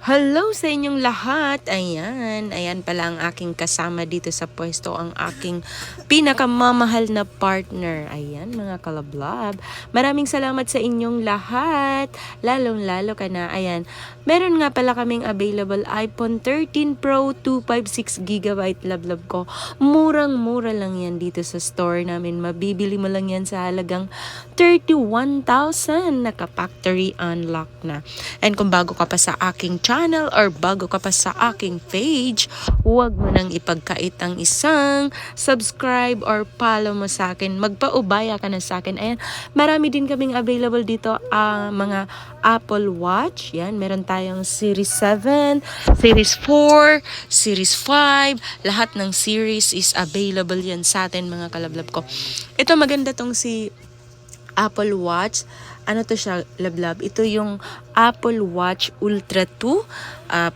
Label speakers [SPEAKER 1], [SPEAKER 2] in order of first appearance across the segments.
[SPEAKER 1] Hello sa inyong lahat. Ayan pala ang aking kasama dito sa pwesto, ang aking pinakamamahal na partner. Ayan mga kalablab. Maraming salamat sa inyong lahat. Lalong-lalo ka na. Ayan. Meron nga pala kaming available iPhone 13 Pro 256GB lablab ko. Murang-mura lang yan dito sa store namin. Mabibili mo lang yan sa halagang 31,000. Naka-factory unlock na. And kung bago ka pa sa aking channel or bago ka pa sa aking page, huwag mo nang ipagkait ang isang subscribe or follow mo sa akin. Magpaubaya ka na sa akin. Ayan, marami din kaming available dito mga Apple Watch. Yan, meron tayong Series 7, Series 4, Series 5. Lahat ng series is available yan sa atin mga kalablab ko. Ito maganda tong si Apple Watch. Ano to siya, lablab? Ito yung Apple Watch Ultra 2.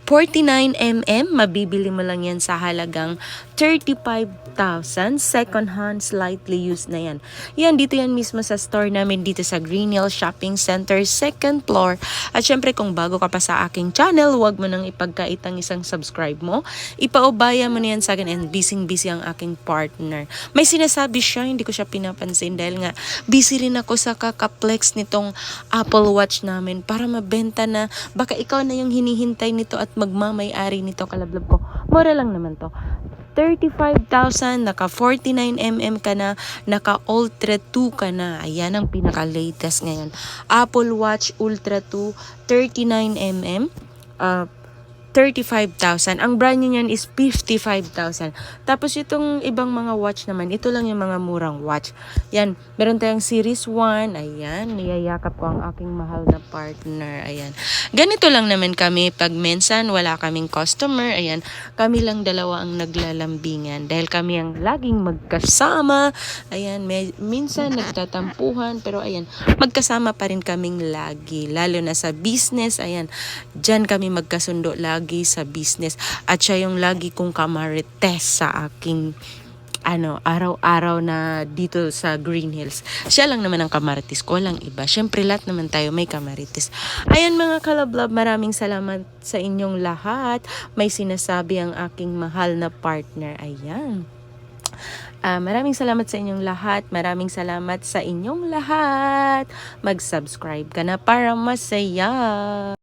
[SPEAKER 1] 49mm. Mabibili mo lang yan sa halagang 35,000. Second hand, slightly used na yan. Yan, dito yan mismo sa store namin dito sa Green Hill Shopping Center, 2nd floor. At syempre, kung bago ka pa sa aking channel, huwag mo nang ipagkait ang isang subscribe mo. Ipaubaya mo na yan sa akin, and busy ang aking partner. May sinasabi siya, hindi ko siya pinapansin dahil nga busy rin ako sa kakaplex nitong Apple Watch namin para mabenta na. Baka ikaw na yung hinihintay nito at magmamay-ari nito, kalablab ko. Mura lang naman to. 35,000, naka 49mm ka na, naka Ultra 2 ka na. Ayan ang pinaka-latest ngayon. Apple Watch Ultra 2, 39mm. 35,000. Ang brand niyan is 55,000. Tapos itong ibang mga watch naman, ito lang yung mga murang watch. Yan, meron tayong Series 1. Ayan, niyayakap ko ang aking mahal na partner. Ayan. Ganito lang naman kami pag minsan wala kaming customer. Ayan, kami lang dalawa ang naglalambingan dahil kami ang laging magkasama. Ayan, minsan nagtatampuhan, pero ayan, magkasama pa rin kaming lagi. Lalo na sa business, ayan, dyan kami magkasundo lagi sa business, at siya yung lagi kong kamarites sa aking araw-araw na dito sa Green Hills. Siya lang naman ang kamarites ko, walang iba. Syempre lahat naman tayo may kamarites. Ayan mga kalablab, maraming salamat sa inyong lahat. May sinasabi ang aking mahal na partner. Ayan. Maraming salamat sa inyong lahat. Maraming salamat sa inyong lahat. Mag-subscribe ka na para masaya.